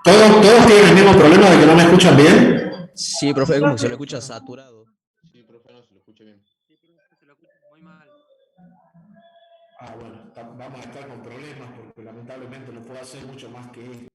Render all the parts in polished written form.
¿Todos tienen el mismo problema de que no me escuchan bien? Sí, profe, como que se lo escucha saturado. Sí, profe, no se lo escucha bien. Sí, profe, se lo escucha muy mal. Ah, bueno, vamos a estar con problemas porque lamentablemente no puedo hacer mucho más que esto.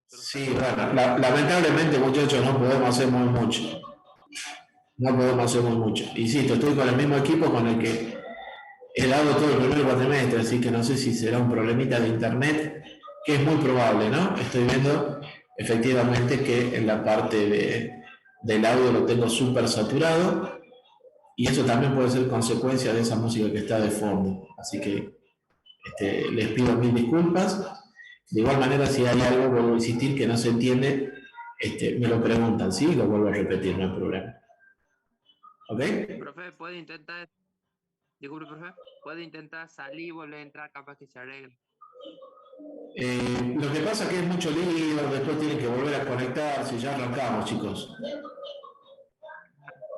pero Sí, bueno, lamentablemente, muchachos, no podemos hacer muy mucho. No podemos hacer muy mucho. Insisto, estoy con el mismo equipo con el que he dado todo el primer cuatrimestre, así que no sé si será un problemita de internet, que es muy probable, ¿no? Estoy viendo efectivamente que en la parte del audio lo tengo súper saturado y eso también puede ser consecuencia de esa música que está de fondo. Así que les pido mil disculpas. De igual manera, si hay algo, vuelvo a insistir, que no se entiende, me lo preguntan, ¿sí? Lo vuelvo a repetir, no hay problema. ¿Ok? profe, puede intentar, disculpe, profe, puede intentar salir y volver a entrar, capaz que se arregle. Lo que pasa es que es mucho lío, después tienen que volver a conectarse, ya arrancamos, chicos.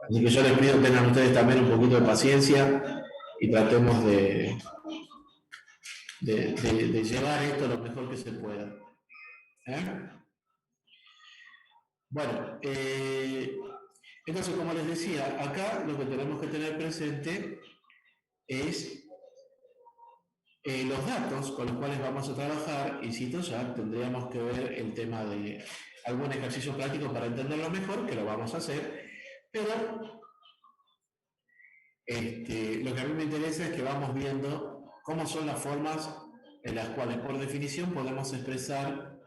Así que yo les pido que tengan ustedes también un poquito de paciencia y tratemos de llevar esto lo mejor que se pueda. Bueno, entonces, como les decía, acá lo que tenemos que tener presente es los datos con los cuales vamos a trabajar, insisto, ya tendríamos que ver el tema de algún ejercicio práctico para entenderlo mejor, que lo vamos a hacer, pero lo que a mí me interesa es que vamos viendo cómo son las formas en las cuales, por definición, podemos expresar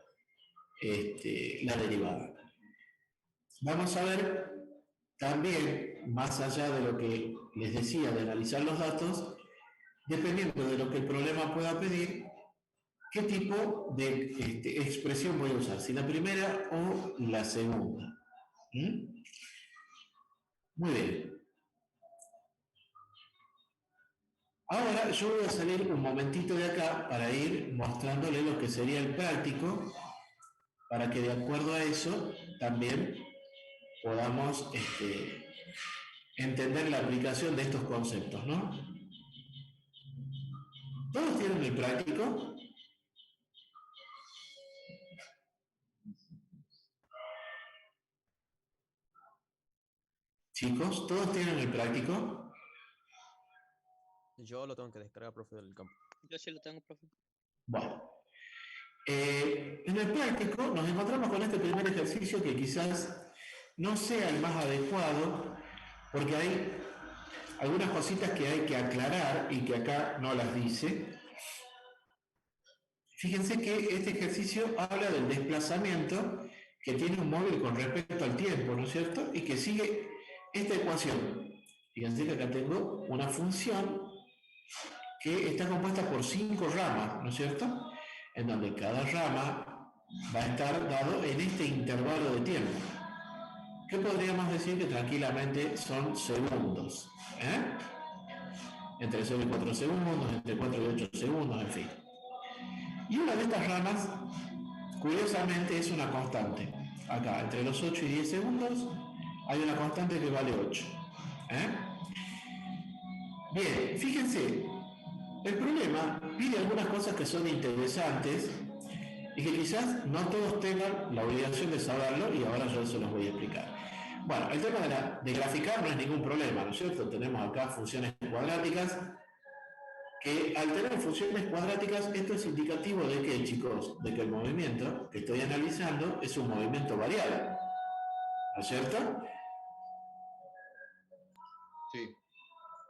la derivada. Vamos a ver también, más allá de lo que les decía de analizar los datos, dependiendo de lo que el problema pueda pedir, qué tipo de expresión voy a usar, si la primera o la segunda. Muy bien. Ahora yo voy a salir un momentito de acá para ir mostrándole lo que sería el práctico, para que de acuerdo a eso también podamos entender la aplicación de estos conceptos, ¿no? ¿Todos tienen el práctico? Chicos, ¿todos tienen el práctico? Yo lo tengo que descargar, profe, del campo. Yo sí lo tengo, profe. Bueno. En el práctico nos encontramos con este primer ejercicio que quizás no sea el más adecuado, porque hay algunas cositas que hay que aclarar y que acá no las dice. Fíjense que este ejercicio habla del desplazamiento que tiene un móvil con respecto al tiempo, ¿no es cierto? Y que sigue esta ecuación. Fíjense que acá tengo una función que está compuesta por 5 ramas, ¿no es cierto? En donde cada rama va a estar dado en este intervalo de tiempo. ¿Qué podríamos decir? Que tranquilamente son segundos. Entre 0 y 4 segundos, entre 4 y 8 segundos, en fin. Y una de estas ramas, curiosamente, es una constante. Acá, entre los 8 y 10 segundos, hay una constante que vale 8. Bien, fíjense, el problema pide algunas cosas que son interesantes y que quizás no todos tengan la obligación de saberlo y ahora yo se los voy a explicar. Bueno, el tema de graficar no es ningún problema, ¿no es cierto? Tenemos acá funciones cuadráticas que al tener funciones cuadráticas esto es indicativo de que, chicos, de que el movimiento que estoy analizando es un movimiento variable, ¿no es cierto? Sí.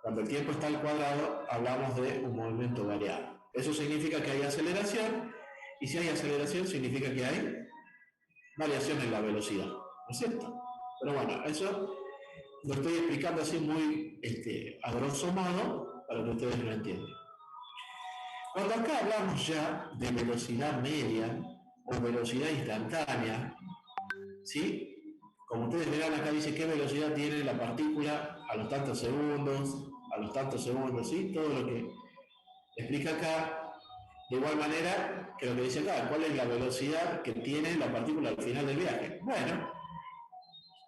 Cuando el tiempo está al cuadrado hablamos de un movimiento variable. Eso significa que hay aceleración y si hay aceleración significa que hay variación en la velocidad, ¿no es cierto? Pero bueno, eso lo estoy explicando así muy a grosso modo para que ustedes lo entiendan. Cuando acá hablamos ya de velocidad media o velocidad instantánea, ¿sí? Como ustedes verán acá dice qué velocidad tiene la partícula a los tantos segundos, ¿sí? Todo lo que explica acá. De igual manera que lo que dice acá, ¿cuál es la velocidad que tiene la partícula al final del viaje? Bueno,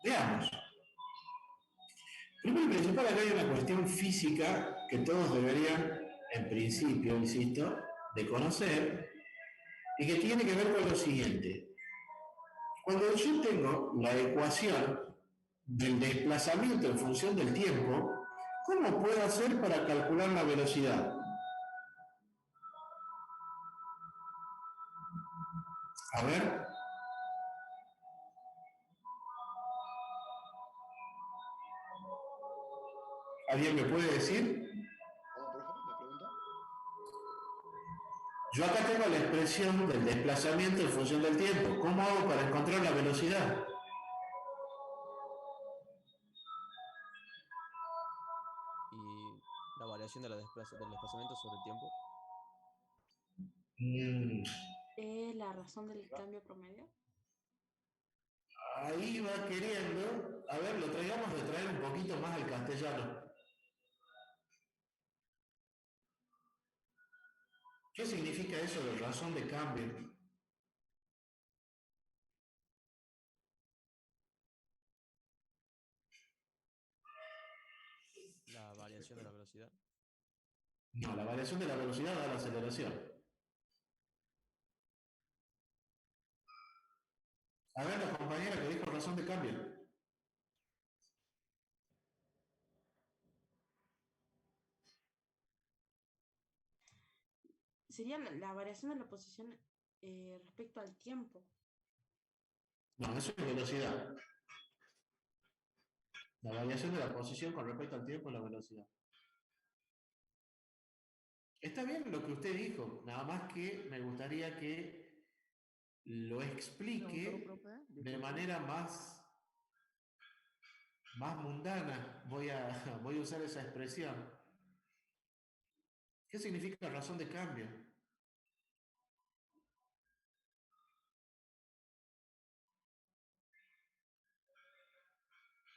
veamos. Primero y principal, acá hay una cuestión física que todos deberían, en principio, insisto, de conocer y que tiene que ver con lo siguiente. Cuando yo tengo la ecuación del desplazamiento en función del tiempo, ¿cómo puedo hacer para calcular la velocidad? A ver. ¿Alguien me puede decir? ¿Cómo, profe? ¿Me pregunta? Yo acá tengo la expresión del desplazamiento en función del tiempo. ¿Cómo hago para encontrar la velocidad? Y la variación de del desplazamiento sobre el tiempo. Mm, La razón del cambio promedio. ahí va queriendo. A ver, lo traigamos de traer un poquito más al castellano. ¿Qué significa eso de razón de cambio? La variación de la velocidad. No, la variación de la velocidad da la aceleración. A ver, la compañera que dijo razón de cambio. Sería la variación de la posición respecto al tiempo. No, eso es velocidad. La variación de la posición con respecto al tiempo es la velocidad. Está bien lo que usted dijo, nada más que me gustaría que lo explique de manera más mundana. Voy a usar esa expresión. ¿Qué significa razón de cambio?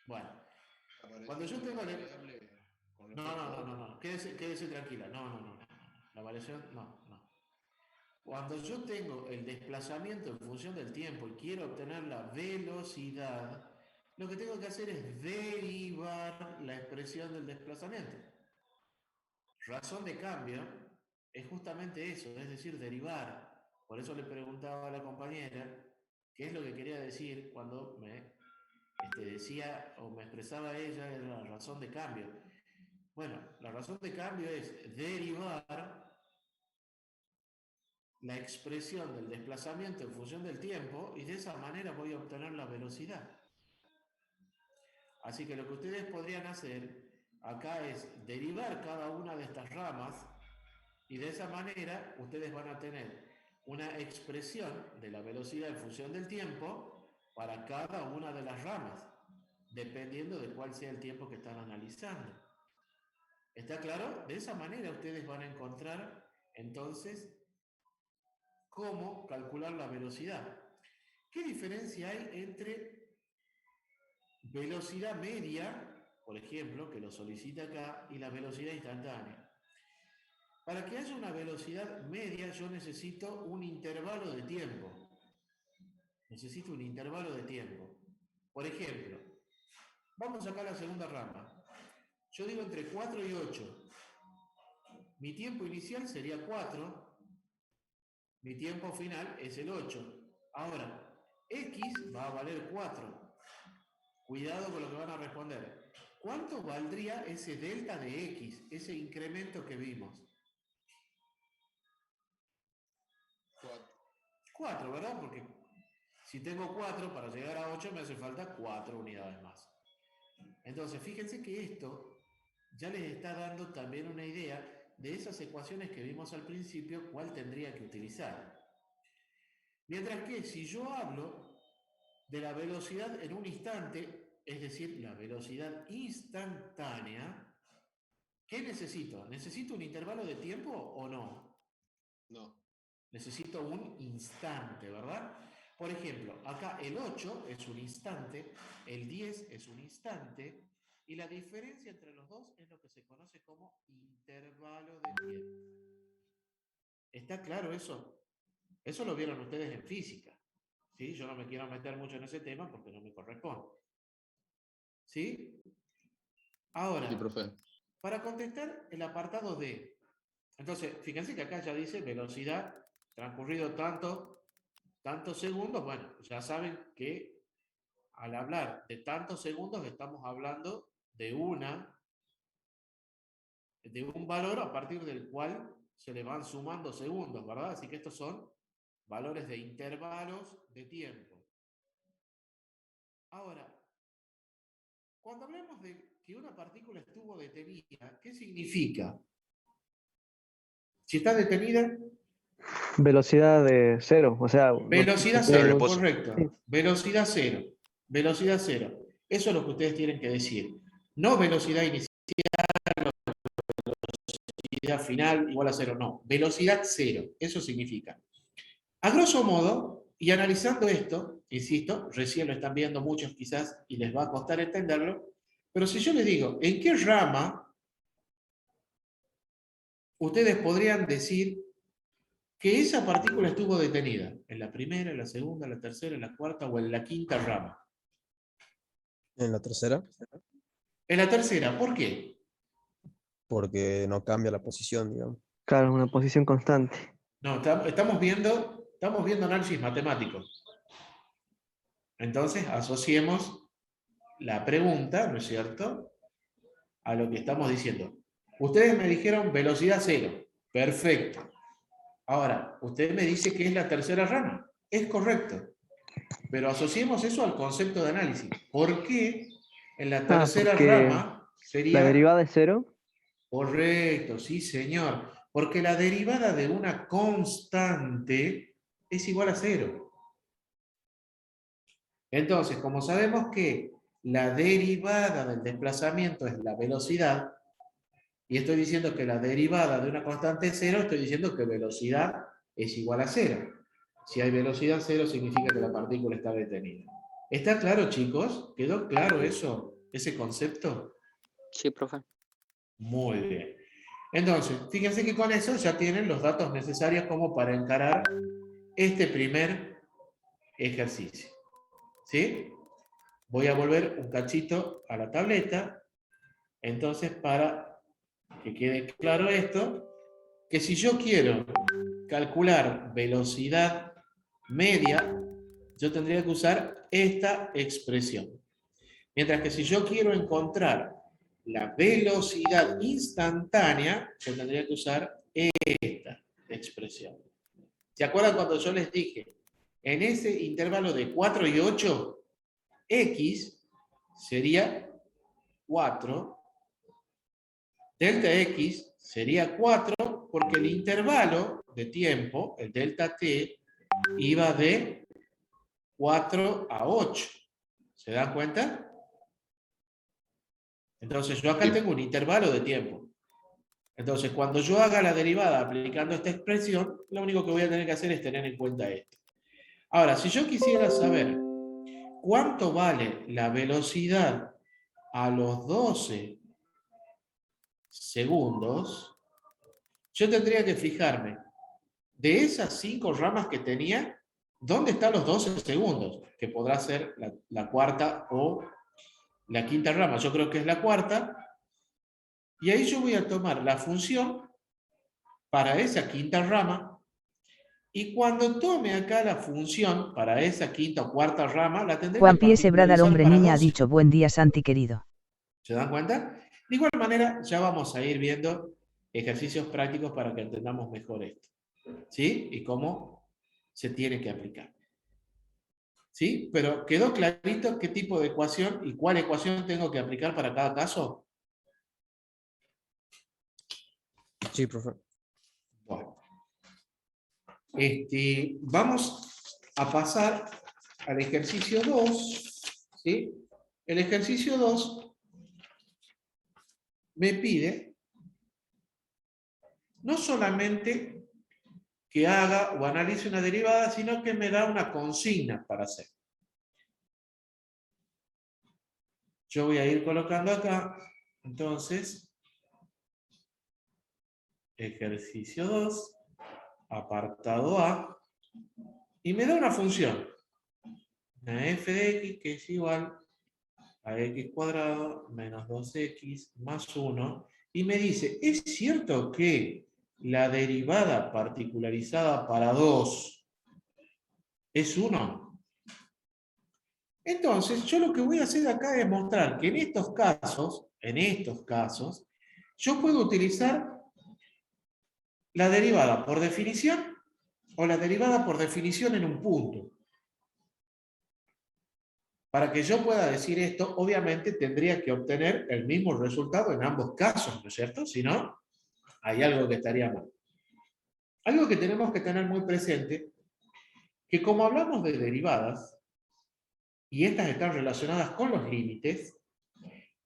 Bueno, cuando yo tengo... Variable con No, respecto no, a no, no, otra. no. Quédese tranquila. No, no, no. La variación, no, no. Cuando yo tengo el desplazamiento en función del tiempo y quiero obtener la velocidad, lo que tengo que hacer es derivar la expresión del desplazamiento. Razón de cambio es justamente eso, es decir, derivar. Por eso le preguntaba a la compañera qué es lo que quería decir cuando me decía o me expresaba ella en la razón de cambio. Bueno, la razón de cambio es derivar la expresión del desplazamiento en función del tiempo y de esa manera voy a obtener la velocidad. Así que lo que ustedes podrían hacer acá es derivar cada una de estas ramas y de esa manera ustedes van a tener una expresión de la velocidad en función del tiempo para cada una de las ramas, dependiendo de cuál sea el tiempo que están analizando. ¿Está claro? De esa manera ustedes van a encontrar entonces cómo calcular la velocidad. ¿Qué diferencia hay entre velocidad media, por ejemplo, que lo solicita acá, y la velocidad instantánea? Para que haya una velocidad media yo necesito un intervalo de tiempo. Necesito un intervalo de tiempo. Por ejemplo, vamos acá a la segunda rama. Yo digo entre 4 y 8. Mi tiempo inicial sería 4. Mi tiempo final es el 8. Ahora, X va a valer 4. Cuidado con lo que van a responder. ¿Cuánto valdría ese delta de X, ese incremento que vimos? 4. 4, ¿verdad? Porque si tengo 4, para llegar a 8 me hace falta 4 unidades más. Entonces, fíjense que esto ya les está dando también una idea de esas ecuaciones que vimos al principio, cuál tendría que utilizar. Mientras que si yo hablo de la velocidad en un instante, es decir, la velocidad instantánea, ¿qué necesito? ¿Necesito un intervalo de tiempo o no? No. Necesito un instante, ¿verdad? Por ejemplo, acá el 8 es un instante, el 10 es un instante, y la diferencia entre los dos es lo que se conoce como intervalo de tiempo. ¿Está claro eso? Eso lo vieron ustedes en física. ¿Sí? Yo no me quiero meter mucho en ese tema porque no me corresponde. ¿Sí? Ahora, Sí, profe. para contestar el apartado D, entonces, fíjense que acá ya dice velocidad, transcurrido tantos segundos, bueno, ya saben que al hablar de tantos segundos estamos hablando de un valor a partir del cual se le van sumando segundos, ¿verdad? Así que estos son valores de intervalos de tiempo. Ahora, cuando hablamos de que una partícula estuvo detenida, ¿qué significa? Si está detenida, Velocidad de cero, o sea, velocidad se puede cero, sí. correcto. Velocidad cero. Velocidad cero. Eso es lo que ustedes tienen que decir. No velocidad inicial, velocidad final igual a cero, no. Velocidad cero. Eso significa. A grosso modo, y analizando esto, insisto, recién lo están viendo muchos quizás y les va a costar entenderlo, pero si yo les digo, ¿en qué rama ustedes podrían decir que esa partícula estuvo detenida? ¿En la primera, en la segunda, en la tercera, en la cuarta o en la quinta rama? En la tercera, En la tercera, ¿por qué? porque no cambia la posición, digamos. Claro, una posición constante. No, estamos viendo análisis matemático. Entonces, asociemos la pregunta, ¿no es cierto?, a lo que estamos diciendo. Ustedes me dijeron velocidad cero. Perfecto. Ahora, usted me dice que es la tercera rama. Es correcto. Pero asociemos eso al concepto de análisis. ¿Por qué en la tercera Porque rama la sería... derivada es cero. Correcto, sí, señor. Porque la derivada de una constante es igual a cero. Entonces, como sabemos que la derivada del desplazamiento es la velocidad, y estoy diciendo que la derivada de una constante es cero, estoy diciendo que velocidad es igual a cero. Si hay velocidad cero, significa que la partícula está detenida. ¿Está claro, chicos? ¿Quedó claro eso? ¿Ese concepto? Sí, profe. Muy bien. Entonces, fíjense que con eso ya tienen los datos necesarios como para encarar este primer ejercicio. ¿Sí? Voy a volver un cachito a la tableta. Entonces, para que quede claro esto, que si yo quiero calcular velocidad media, yo tendría que usar esta expresión. Mientras que si yo quiero encontrar la velocidad instantánea, yo tendría que usar esta expresión. ¿Se acuerdan cuando yo les dije, en ese intervalo de 4 y 8, x sería 4, delta x sería 4, porque el intervalo de tiempo, el delta t, iba de 4 a 8. ¿Se dan cuenta? Entonces yo acá tengo un intervalo de tiempo. Entonces cuando yo haga la derivada aplicando esta expresión, lo único que voy a tener que hacer es tener en cuenta esto. Ahora, si yo quisiera saber cuánto vale la velocidad a los 12 segundos, yo tendría que fijarme de esas 5 ramas que tenía, ¿dónde están los 12 segundos? Que podrá ser la cuarta o la quinta rama. Yo creo que es la cuarta. Y ahí yo voy a tomar la función para esa quinta rama. Y cuando tome acá la función para esa quinta o cuarta rama, la tendré Juan que Pies Brada al particularizar hombre para niña ha 12. dicho buen día Santi querido. ¿Se dan cuenta? De igual manera, ya vamos a ir viendo ejercicios prácticos para que entendamos mejor esto. ¿Sí? Y cómo se tiene que aplicar. ¿Sí? Pero ¿quedó clarito qué tipo de ecuación y cuál ecuación tengo que aplicar para cada caso? Sí, profe. Bueno. Vamos a pasar al ejercicio 2. ¿Sí? El ejercicio 2 me pide no solamente que haga o analice una derivada, sino que me da una consigna para hacer. Yo voy a ir colocando acá, entonces, ejercicio 2, apartado A, y me da una función, una f de x que es igual a x cuadrado menos 2x más 1, y me dice, ¿es cierto que la derivada particularizada para 2 es 1? Entonces, yo lo que voy a hacer acá es mostrar que en estos casos, yo puedo utilizar la derivada por definición o la derivada por definición en un punto. Para que yo pueda decir esto, obviamente tendría que obtener el mismo resultado en ambos casos, ¿no es cierto? Si no, hay algo que estaría mal. Algo que tenemos que tener muy presente, que como hablamos de derivadas, y estas están relacionadas con los límites,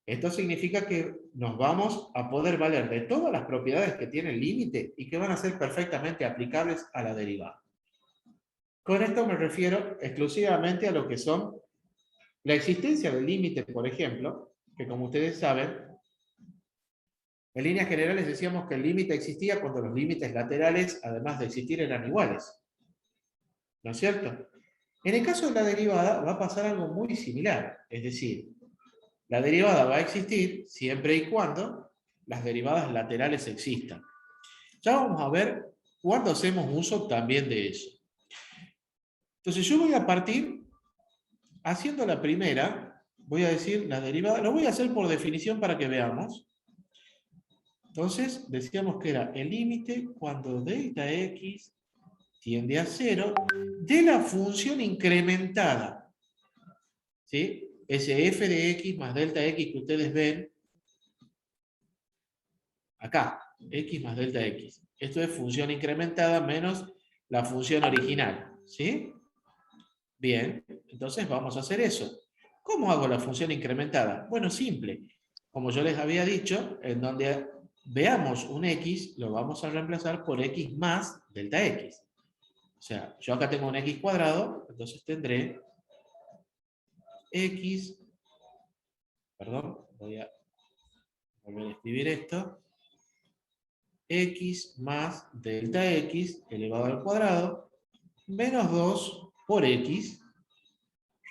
esto significa que nos vamos a poder valer de todas las propiedades que tiene el límite y que van a ser perfectamente aplicables a la derivada. Con esto me refiero exclusivamente a lo que son la existencia del límite, por ejemplo, que como ustedes saben, en líneas generales decíamos que el límite existía cuando los límites laterales, además de existir, eran iguales. ¿No es cierto? En el caso de la derivada va a pasar algo muy similar, es decir, la derivada va a existir siempre y cuando las derivadas laterales existan. Ya vamos a ver cuándo hacemos uso también de eso. Entonces yo voy a partir haciendo la primera, voy a decir la derivada, lo voy a hacer por definición para que veamos. Entonces decíamos que era el límite cuando delta x tiende a 0 de la función incrementada. ¿Sí? Ese f de x más delta x que ustedes ven acá, x más delta x. Esto es función incrementada menos la función original. ¿Sí? Bien, entonces vamos a hacer eso. ¿Cómo hago la función incrementada? Bueno, simple. Como yo les había dicho, en donde veamos un x, lo vamos a reemplazar por x más delta x. O sea, yo acá tengo un x cuadrado, entonces tendré x, perdón, voy a volver a escribir esto, x más delta x elevado al cuadrado, menos 2 por x,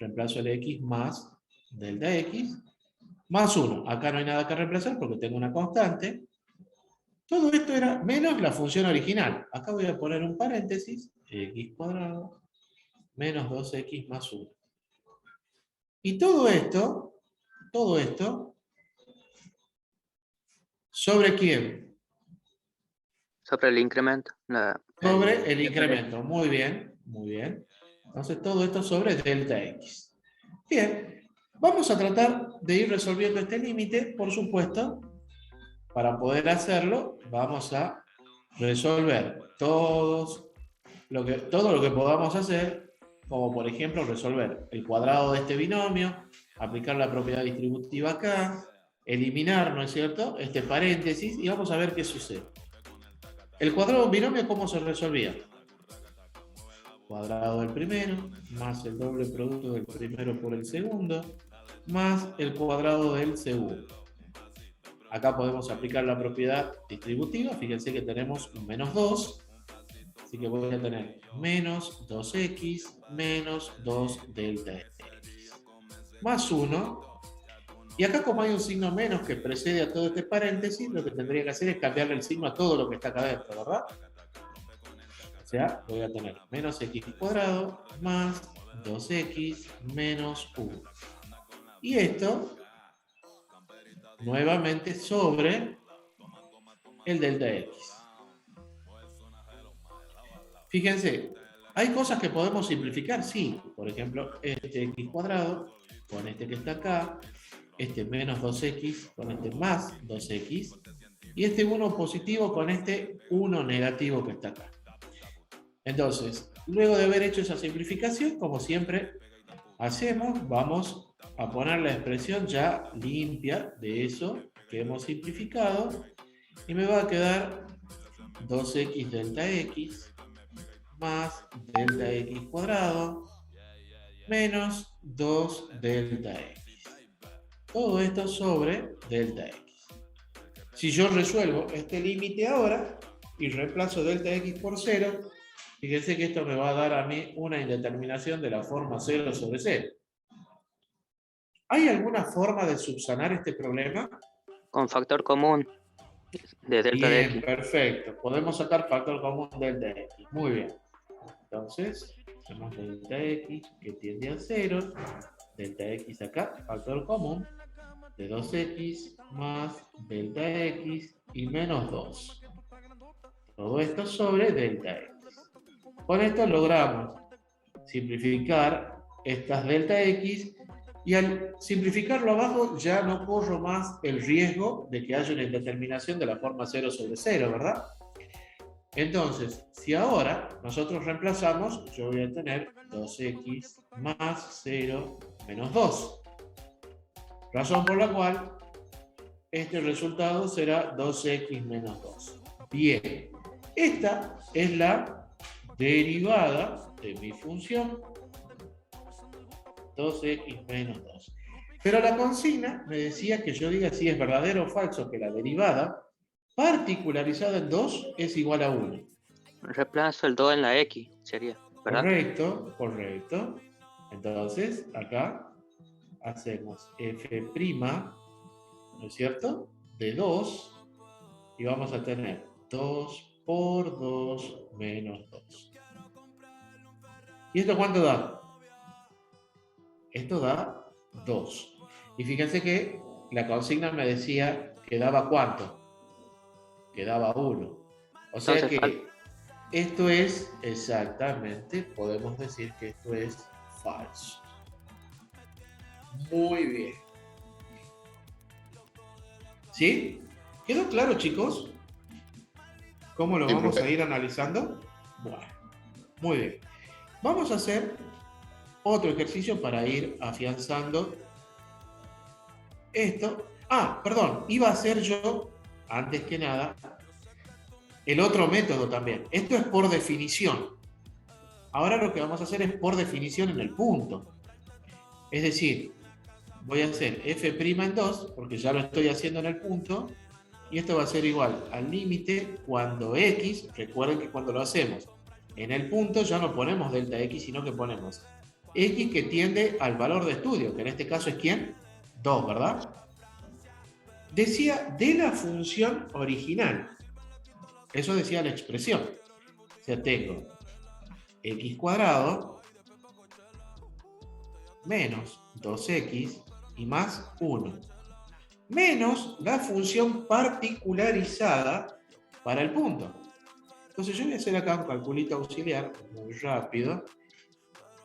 reemplazo el x más delta x, más 1. Acá no hay nada que reemplazar porque tengo una constante. Todo esto era menos la función original. Acá voy a poner un paréntesis, x cuadrado, menos 2x más 1. Y todo esto, ¿sobre quién? Sobre el incremento. Sobre el incremento. Muy bien, muy bien. Entonces todo esto sobre delta x. Bien, vamos a tratar de ir resolviendo este límite, por supuesto. Para poder hacerlo, vamos a resolver todo lo que podamos hacer, como por ejemplo resolver el cuadrado de este binomio, aplicar la propiedad distributiva acá, eliminar, ¿no es cierto?, este paréntesis, y vamos a ver qué sucede. El cuadrado de un binomio, ¿cómo se resolvía? Cuadrado del primero, más el doble producto del primero por el segundo, más el cuadrado del segundo. Acá podemos aplicar la propiedad distributiva, fíjense que tenemos un menos 2, así que voy a tener menos 2x menos 2 delta x, más 1, y acá como hay un signo menos que precede a todo este paréntesis, lo que tendría que hacer es cambiarle el signo a todo lo que está acá adentro, ¿verdad? O sea, voy a tener menos x cuadrado más 2x menos 1. Y esto nuevamente sobre el delta x. Fíjense, ¿hay cosas que podemos simplificar? Sí. Por ejemplo, este x cuadrado con este que está acá, este menos 2x con este más 2x, y este 1 positivo con este 1 negativo que está acá. Entonces, luego de haber hecho esa simplificación, como siempre hacemos, vamos a poner la expresión ya limpia de eso que hemos simplificado, y me va a quedar 2x delta x más delta x cuadrado menos 2 delta x. Todo esto sobre delta x. Si yo resuelvo este límite ahora y reemplazo delta x por 0, fíjense que esto me va a dar a mí una indeterminación de la forma 0 sobre 0. ¿Hay alguna forma de subsanar este problema? Con factor común de delta de Bien, x. perfecto. Podemos sacar factor común delta x. Muy bien. Entonces, tenemos delta x que tiende a 0. Delta x acá, factor común de 2x más delta x y menos 2. Todo esto sobre delta x. Con esto logramos simplificar estas delta x Y al simplificarlo abajo ya no corro más el riesgo de que haya una indeterminación de la forma 0 sobre 0, ¿verdad? Entonces, si ahora nosotros reemplazamos, yo voy a tener 2x más 0 menos 2. Razón por la cual este resultado será 2x menos 2. Bien, esta es la derivada de mi función 2x menos 2. Pero la consigna me decía que yo diga si es verdadero o falso que la derivada particularizada en 2 es igual a 1. Reemplazo el 2 en la X, sería, ¿verdad? Correcto, correcto. Entonces, acá hacemos f', ¿no es cierto?, de 2, y vamos a tener 2 por 2 menos 2. ¿Y esto cuánto da? Esto da 2. Y fíjense que la consigna me decía que daba ¿cuánto? Que daba 1. O sea Entonces, que esto es exactamente, podemos decir que esto es falso. Muy bien. ¿Sí? ¿Quedó claro, chicos? ¿Cómo lo Sí, vamos profe. a ir analizando? Bueno, muy bien. Vamos a hacer otro ejercicio para ir afianzando esto. Ah, perdón, iba a hacer yo, antes que nada, el otro método también. Esto es por definición. Ahora lo que vamos a hacer es por definición en el punto. Es decir, voy a hacer f' en 2, porque ya lo estoy haciendo en el punto, y esto va a ser igual al límite cuando x, recuerden que cuando lo hacemos en el punto ya no ponemos delta x, sino que ponemos x que tiende al valor de estudio, que en este caso es ¿quién? 2, ¿verdad? Decía de la función original. Eso decía la expresión. O sea, tengo x cuadrado menos 2x y más 1. Menos la función particularizada para el punto. Entonces yo voy a hacer acá un calculito auxiliar muy rápido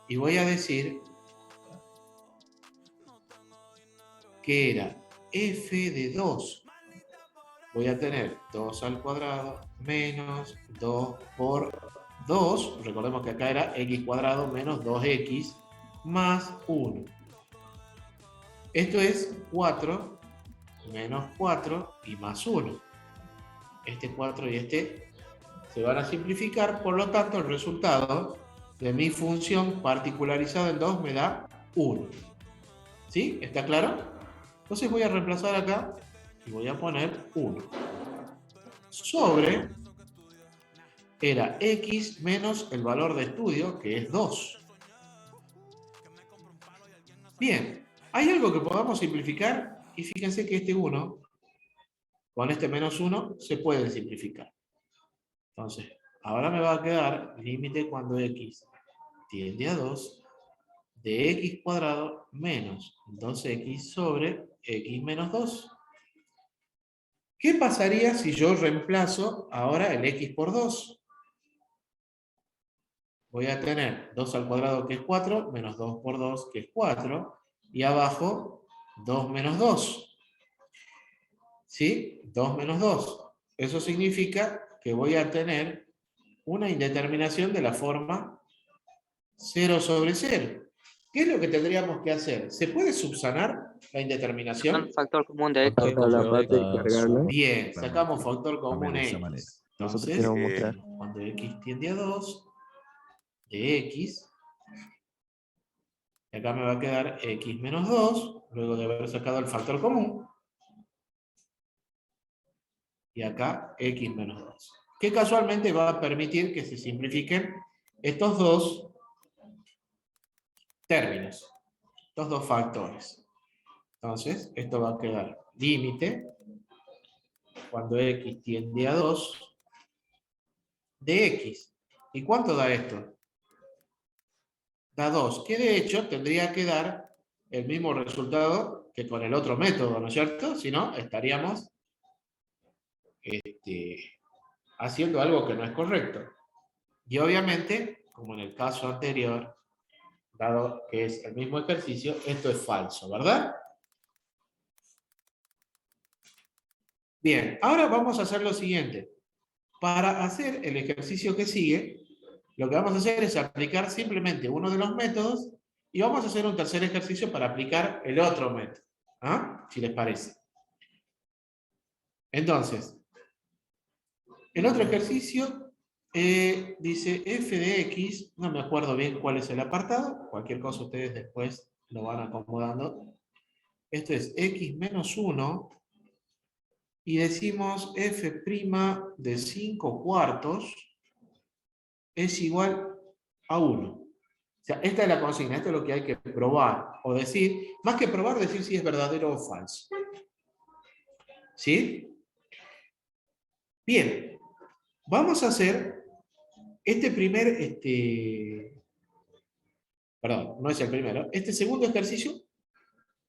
y voy a decir que era f de 2. Voy a tener 2 al cuadrado menos 2 por 2. Recordemos que acá era x cuadrado menos 2x más 1. Esto es 4 menos 4 y más 1. Este 4 y este se van a simplificar, por lo tanto el resultado de mi función particularizada en 2 me da 1. ¿Sí? ¿Está claro? Entonces voy a reemplazar acá y voy a poner 1. Sobre era x menos el valor de estudio, que es 2. Bien, ¿hay algo que podamos simplificar? Y fíjense que este 1 con este menos 1 se puede simplificar. Entonces, ahora me va a quedar límite cuando x tiende a 2 de x cuadrado menos 2x sobre x menos 2. ¿Qué pasaría si yo reemplazo ahora el x por 2? Voy a tener 2 al cuadrado, que es 4, menos 2 por 2, que es 4, y abajo 2 menos 2. ¿Sí? 2 menos 2. Eso significa que voy a tener una indeterminación de la forma 0 sobre 0. ¿Qué es lo que tendríamos que hacer? ¿Se puede subsanar la indeterminación? un factor común de X. Sacar la parte y cargarla. Bien, sacamos factor común de esa manera. x. Nosotros Entonces, queremos mostrar. cuando x tiende a 2, de x, y acá me va a quedar x menos 2, luego de haber sacado el factor común, y acá x menos 2. Que casualmente va a permitir que se simplifiquen estos dos términos, estos dos factores. Entonces, esto va a quedar límite, cuando x tiende a 2, de x. ¿Y cuánto da esto? Da 2, que de hecho tendría que dar el mismo resultado que con el otro método, ¿no es cierto? Si no, estaríamos haciendo algo que no es correcto. Y obviamente, como en el caso anterior, dado que es el mismo ejercicio, esto es falso, ¿verdad? Bien, ahora vamos a hacer lo siguiente. Para hacer el ejercicio que sigue, lo que vamos a hacer es aplicar simplemente uno de los métodos y vamos a hacer un tercer ejercicio para aplicar el otro método. ¿Ah? Si les parece. Entonces, el otro ejercicio dice f de x, no me acuerdo bien cuál es el apartado, cualquier cosa ustedes después lo van acomodando. Esto es x menos 1 y decimos f' de 5 cuartos es igual a 1. O sea, esta es la consigna, esto es lo que hay que probar o decir, más que probar, decir si es verdadero o falso. ¿Sí? Bien, vamos a hacer este primer, perdón, no es el primero, este segundo ejercicio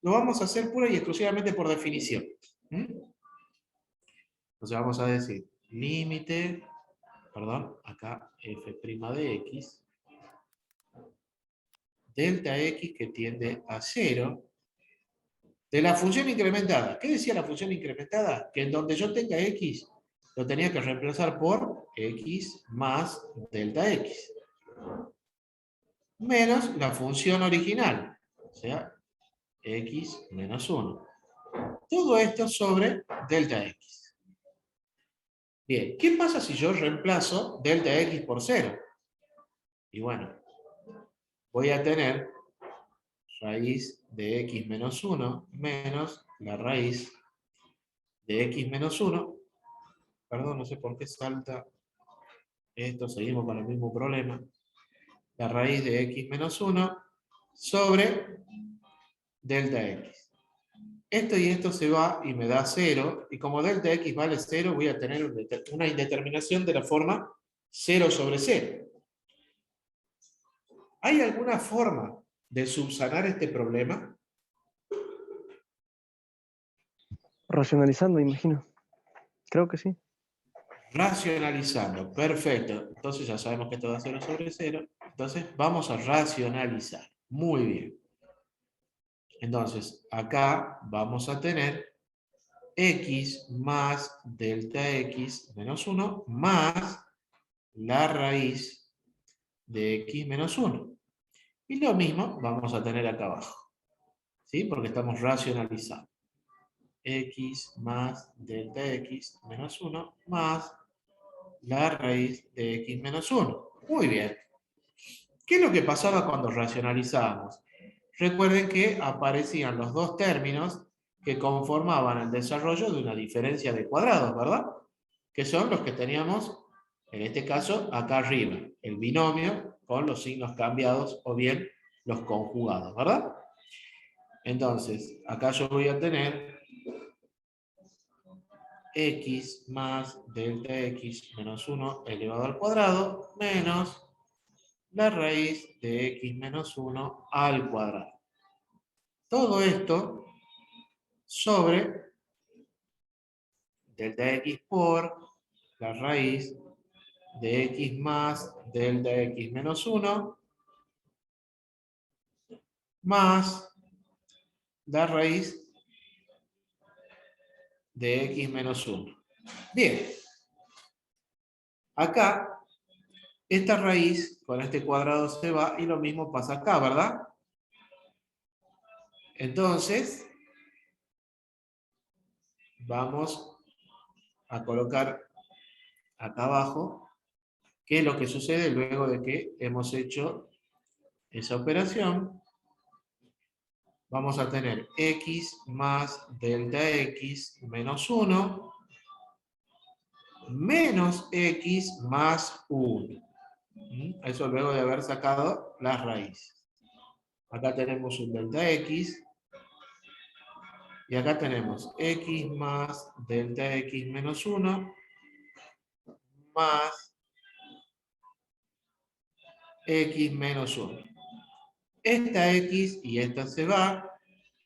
lo vamos a hacer pura y exclusivamente por definición. Entonces vamos a decir límite, perdón, acá f' de x, delta x que tiende a 0, de la función incrementada. ¿Qué decía la función incrementada? Que en donde yo tenga x, lo tenía que reemplazar por x más delta x. Menos la función original, o sea, x menos 1. Todo esto sobre delta x. Bien, ¿qué pasa si yo reemplazo delta x por 0? Y bueno, voy a tener raíz de x menos 1 menos la raíz de x menos 1. Perdón, no sé por qué salta esto, seguimos con el mismo problema. La raíz de x menos 1 sobre delta x. Esto y esto se va y me da 0, y como delta x vale 0, voy a tener una indeterminación de la forma 0 sobre 0. ¿Hay alguna forma de subsanar este problema? Racionalizando, imagino. Creo que sí. Racionalizando, perfecto. Entonces ya sabemos que esto da 0 sobre 0. Entonces vamos a racionalizar. Muy bien. Entonces acá vamos a tener x más delta x menos 1 más la raíz de x menos 1. Y lo mismo vamos a tener acá abajo. ¿Sí? Porque estamos racionalizando. X más delta x menos 1 más la raíz de x menos 1. Muy bien. ¿Qué es lo que pasaba cuando racionalizábamos? Recuerden que aparecían los dos términos que conformaban el desarrollo de una diferencia de cuadrados, ¿verdad? Que son los que teníamos, en este caso, acá arriba. El binomio con los signos cambiados o bien los conjugados, ¿verdad? Entonces, acá yo voy a tener x más delta x menos 1 elevado al cuadrado menos la raíz de x menos 1 al cuadrado. Todo esto sobre delta x por la raíz de x más delta x menos 1 más la raíz de x menos 1. Bien. Acá, esta raíz con este cuadrado se va y lo mismo pasa acá, ¿verdad? Entonces, vamos a colocar acá abajo qué es lo que sucede luego de que hemos hecho esa operación. Vamos a tener x más delta x menos 1 menos x más 1. Eso luego de haber sacado las raíces. Acá tenemos un delta x. Y acá tenemos x más delta x menos 1 más x menos 1. Esta x y esta se va.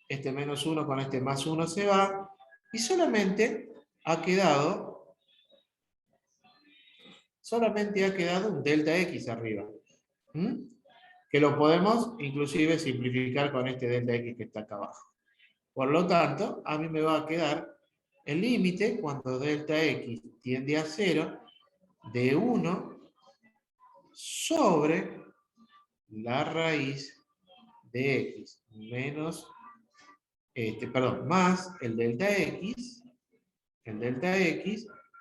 Este menos 1 con este más 1 se va. Y solamente ha quedado un delta x arriba. que lo podemos inclusive simplificar con este delta x que está acá abajo. Por lo tanto, a mí me va a quedar el límite cuando delta x tiende a 0 de 1 sobre la raíz de x menos, perdón, más el delta x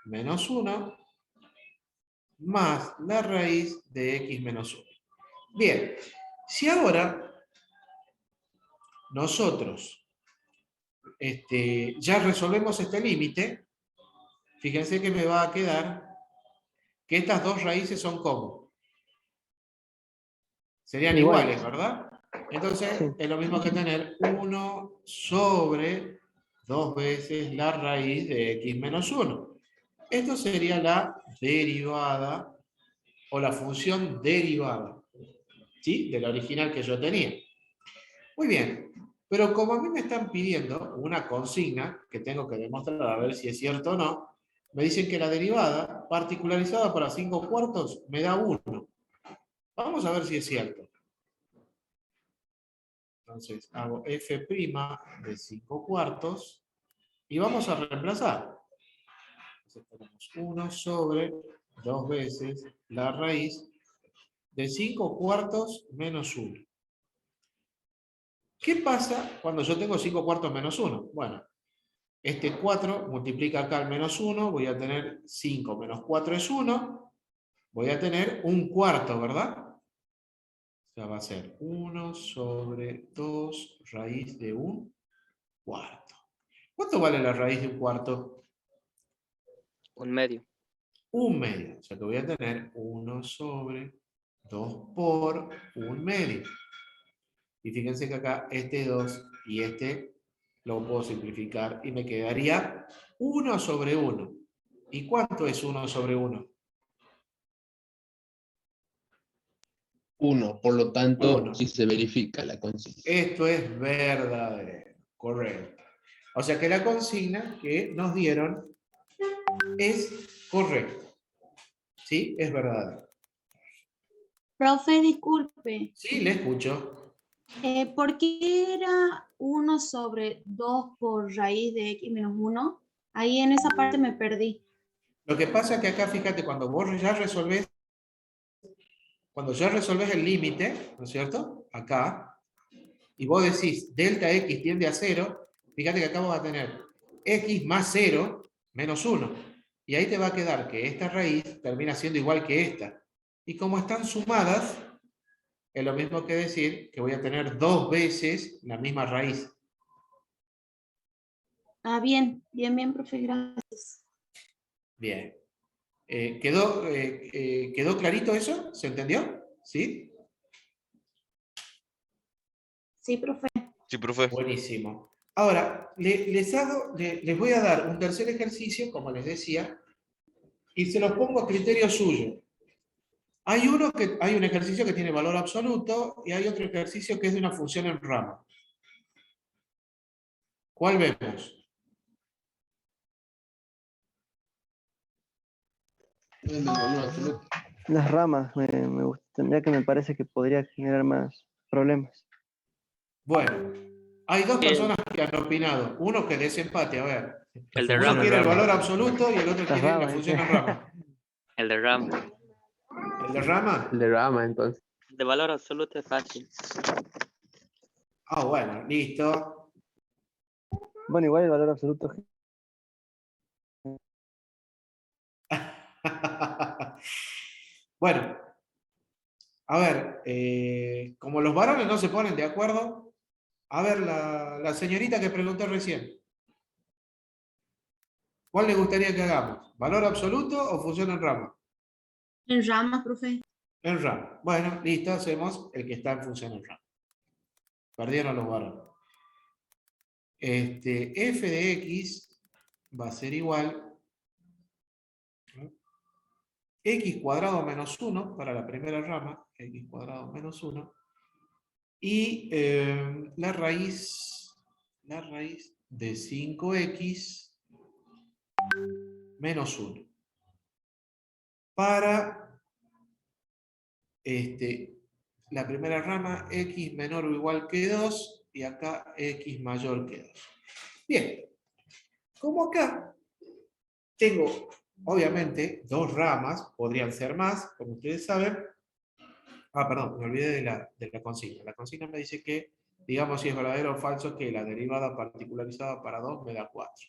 menos 1 más la raíz de x menos 1. Bien, si ahora nosotros ya resolvemos este límite, fíjense que me va a quedar que estas dos raíces son como. Serían iguales, ¿verdad? Entonces, Sí. es lo mismo que tener 1 sobre 2 veces la raíz de x menos 1. Esto sería la derivada o la función derivada, ¿sí? De la original que yo tenía. Muy bien, pero como a mí me están pidiendo una consigna que tengo que demostrar a ver si es cierto o no, me dicen que la derivada particularizada para 5 cuartos me da 1. Vamos a ver si es cierto. Entonces hago f' de 5 cuartos y vamos a reemplazar. Entonces tenemos 1 sobre 2 veces la raíz de 5 cuartos menos 1. ¿Qué pasa cuando yo tengo 5 cuartos menos 1? Bueno, este 4 multiplica acá al menos 1, voy a tener 5 menos 4 es 1, voy a tener un cuarto, ¿verdad? O sea, va a ser 1 sobre 2 raíz de un cuarto. ¿Cuánto vale la raíz de un cuarto? 1/2. 1/2. O sea que voy a tener 1 sobre 2 por 1/2. Y fíjense que acá este 2 y este lo puedo simplificar y me quedaría 1 sobre 1. ¿Y cuánto es 1 sobre 1? 1, por lo tanto, 1. si se verifica la consigna. Esto es verdadero, correcto. O sea que la consigna que nos dieron es correcta. ¿Sí? Es verdadero. Profe, disculpe. Sí, le escucho. ¿Por qué era 1 sobre 2 por raíz de x menos 1? Ahí en esa parte me perdí. Lo que pasa es que acá, fíjate, cuando ya resolvés el límite, ¿no es cierto? Acá, y vos decís delta x tiende a 0, fíjate que acá vamos a tener x más 0 menos 1. Y ahí te va a quedar que esta raíz termina siendo igual que esta. Y como están sumadas, es lo mismo que decir que voy a tener 2 veces la misma raíz. Ah, bien, profe, gracias. Bien. ¿Quedó clarito eso? ¿Se entendió? ¿Sí? Sí, profe. Sí, profe. Buenísimo. Ahora, les voy a dar un tercer ejercicio, como les decía, y se los pongo a criterio suyo. Hay un ejercicio que tiene valor absoluto y hay otro ejercicio que es de una función en rama. ¿Cuál vemos? El valor absoluto. Las ramas me gustan, ya que me parece que podría generar más problemas. Bueno, hay dos personas que han opinado. Uno que desempate, a ver. El de Uno rama. quiere el valor absoluto y el otro Las quiere la ramas, función dice. en rama. El de RAM. ¿El de rama? El de rama, entonces. El de valor absoluto es fácil. Ah, bueno, listo. Bueno, igual el valor absoluto. Bueno, a ver, como los varones no se ponen de acuerdo, a ver, la señorita que preguntó recién. ¿Cuál le gustaría que hagamos? ¿Valor absoluto o función en rama? En ramas, profe. En rama. Bueno, listo, hacemos el que está en función en rama. Perdieron los varones. F de x va a ser igual x cuadrado menos 1 para la primera rama, x cuadrado menos 1, y la raíz de 5x menos 1 para la primera rama, x menor o igual que 2, y acá x mayor que 2. Bien, como acá tengo, obviamente, dos ramas, podrían ser más, como ustedes saben. Ah, perdón, me olvidé de la consigna. La consigna me dice que, digamos si es verdadero o falso, que la derivada particularizada para 2 me da 4.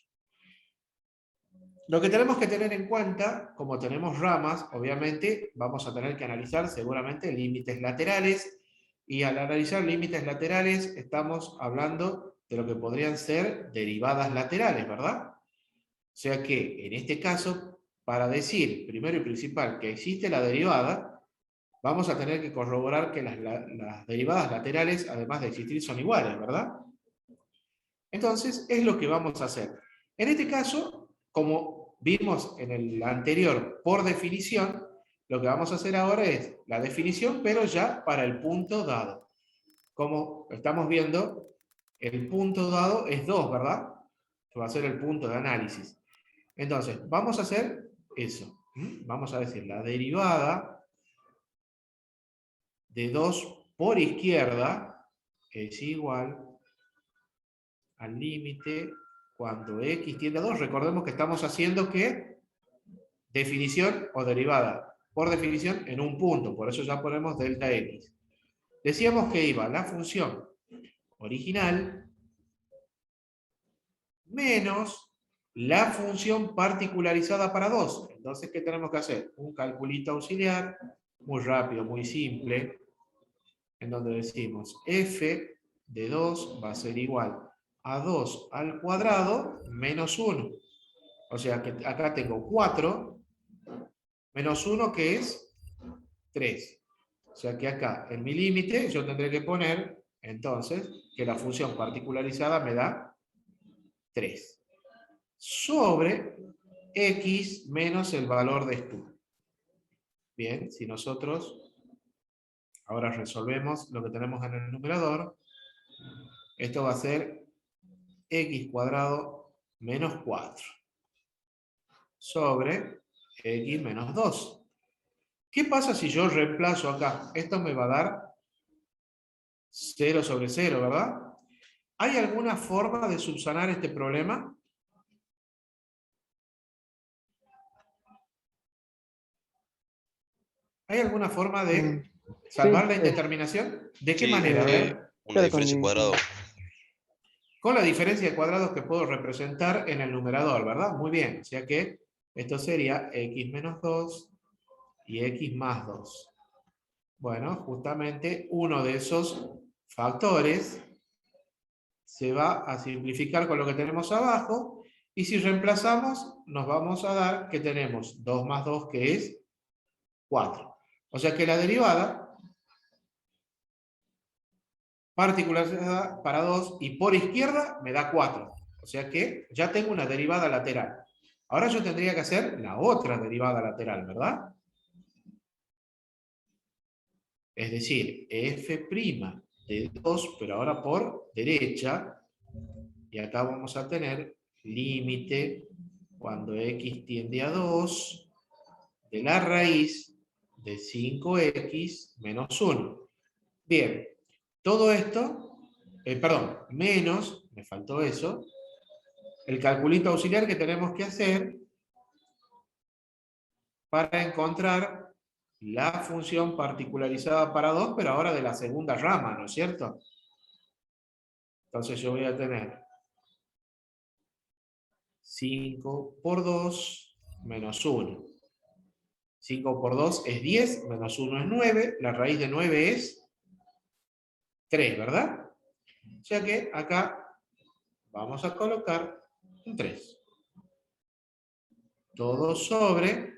Lo que tenemos que tener en cuenta, como tenemos ramas, obviamente vamos a tener que analizar seguramente límites laterales, y al analizar límites laterales estamos hablando de lo que podrían ser derivadas laterales, ¿verdad? O sea que, en este caso, para decir, primero y principal, que existe la derivada, vamos a tener que corroborar que las derivadas laterales, además de existir, son iguales, ¿verdad? Entonces, es lo que vamos a hacer. En este caso, como vimos en el anterior por definición, lo que vamos a hacer ahora es la definición, pero ya para el punto dado. Como estamos viendo, el punto dado es 2, ¿verdad? Que va a ser el punto de análisis. Entonces, vamos a hacer eso. Vamos a decir la derivada de 2 por izquierda es igual al límite cuando x tiende a 2. Recordemos que estamos haciendo ¿qué? Definición o derivada por definición en un punto, por eso ya ponemos delta x. Decíamos que iba la función original menos la función particularizada para 2. Entonces, ¿qué tenemos que hacer? Un calculito auxiliar, muy rápido, muy simple, en donde decimos f de 2 va a ser igual a 2 al cuadrado menos 1. O sea que acá tengo 4 menos 1 que es 3. O sea que acá en mi límite yo tendré que poner entonces que la función particularizada me da 3. Sobre x menos el valor de estudio. Bien, si nosotros ahora resolvemos lo que tenemos en el numerador, esto va a ser x cuadrado menos 4 sobre x menos 2. ¿Qué pasa si yo reemplazo acá? Esto me va a dar 0 sobre 0, ¿verdad? ¿Hay alguna forma de subsanar este problema? ¿Hay alguna forma de salvar la indeterminación? ¿De qué Sí, manera? A ver. una Claro, diferencia de cuadrado. Con la diferencia de cuadrados que puedo representar en el numerador, ¿verdad? Muy bien. O sea que esto sería x menos 2 y x más 2. Bueno, justamente uno de esos factores se va a simplificar con lo que tenemos abajo, y si reemplazamos nos vamos a dar que tenemos 2 más 2 que es 4. O sea que la derivada particularizada para 2 y por izquierda me da 4. O sea que ya tengo una derivada lateral. Ahora yo tendría que hacer la otra derivada lateral, ¿verdad? Es decir, f' de 2, pero ahora por derecha. Y acá vamos a tener límite cuando x tiende a 2 de la raíz de 5x menos 1. Bien, todo esto, perdón, menos, me faltó eso, el calculito auxiliar que tenemos que hacer para encontrar la función particularizada para 2, pero ahora de la segunda rama, ¿no es cierto? Entonces yo voy a tener 5 por 2 menos 1. 5 por 2 es 10, menos 1 es 9, la raíz de 9 es 3, ¿verdad? O sea que acá vamos a colocar un 3. Todo sobre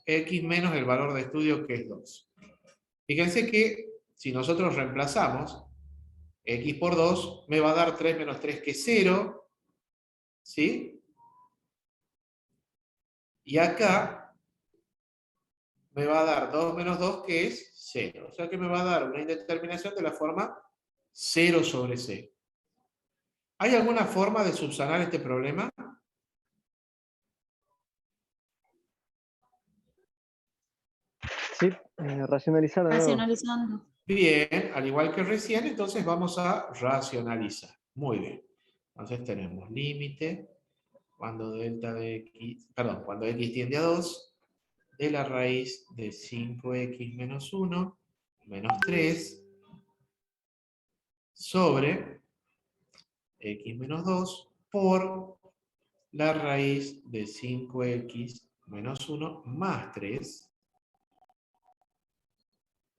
x menos el valor de estudio que es 2. Fíjense que si nosotros reemplazamos x por 2, me va a dar 3 menos 3 que es 0, ¿sí? Y acá me va a dar 2 menos 2 que es 0. O sea que me va a dar una indeterminación de la forma 0 sobre 0. ¿Hay alguna forma de subsanar este problema? Sí, racionalizar de nuevo. Racionalizando. Bien, al igual que recién, entonces vamos a racionalizar. Muy bien. Entonces tenemos límite cuando delta de x, perdón, cuando x tiende a 2, de la raíz de 5x menos 1 menos 3 sobre x menos 2 por la raíz de 5x menos 1 más 3.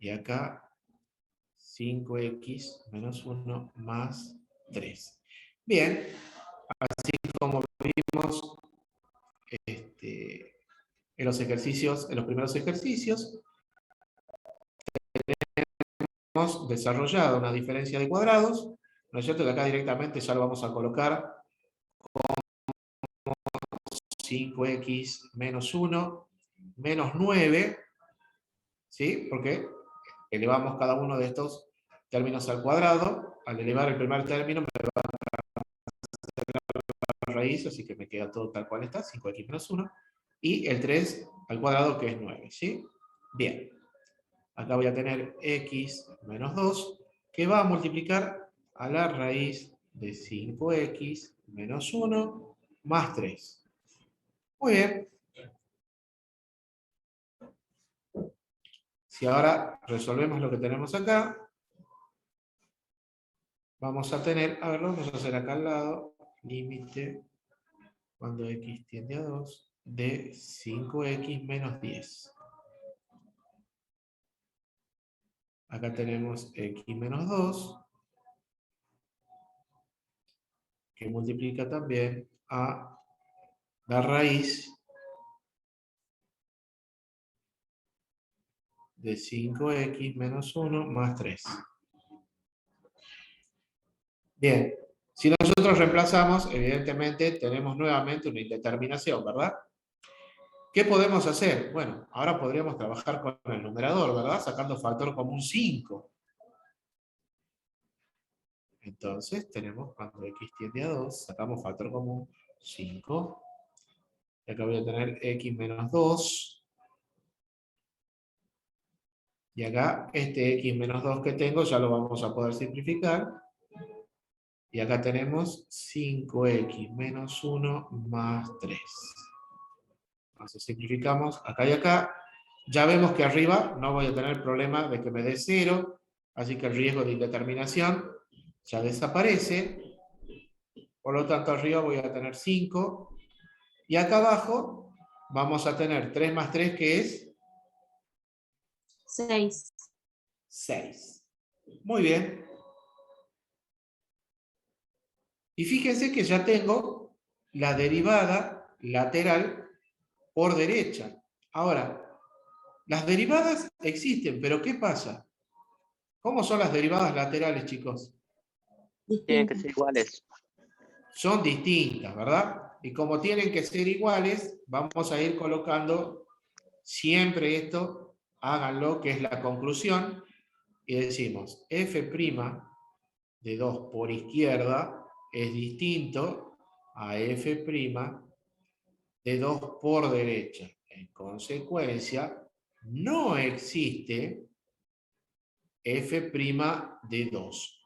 Y acá 5x menos 1 más 3. Bien, así como vimos en los ejercicios, en los primeros ejercicios, hemos desarrollado una diferencia de cuadrados, ¿no es cierto? Que acá directamente ya lo vamos a colocar como 5x menos 1 menos 9, ¿sí? Porque elevamos cada uno de estos términos al cuadrado. Al elevar el primer término me va a dar la raíz, así que me queda todo tal cual está, 5x menos 1. Y el 3 al cuadrado, que es 9, ¿sí? Bien. Acá voy a tener x menos 2, que va a multiplicar a la raíz de 5x menos 1 más 3. Muy bien. Si ahora resolvemos lo que tenemos acá, vamos a tener, a ver, lo vamos a hacer acá al lado, límite, cuando x tiende a 2, de 5x menos 10. Acá tenemos x menos 2, que multiplica también a la raíz de 5x menos 1 más 3. Bien, si nosotros reemplazamos, evidentemente tenemos nuevamente una indeterminación, ¿verdad? ¿Qué podemos hacer? Bueno, ahora podríamos trabajar con el numerador, ¿verdad? Sacando factor común 5. Entonces tenemos cuando x tiende a 2, sacamos factor común 5. Y acá voy a tener x menos 2. Y acá este x menos 2 que tengo ya lo vamos a poder simplificar. Y acá tenemos 5x menos 1 más 3. Entonces simplificamos acá y acá. Ya vemos que arriba no voy a tener problema de que me dé 0. Así que el riesgo de indeterminación ya desaparece. Por lo tanto arriba voy a tener 5. Y acá abajo vamos a tener 3 más 3, que es 6. 6. Muy bien. Y fíjense que ya tengo la derivada lateral por derecha. Ahora, las derivadas existen, pero ¿qué pasa? ¿Cómo son las derivadas laterales, chicos? Tienen que ser iguales. Son distintas, ¿verdad? Y como tienen que ser iguales, vamos a ir colocando siempre esto, háganlo, que es la conclusión, y decimos f' de 2 por izquierda es distinto a f' de 2 por derecha. En consecuencia, no existe f' de 2.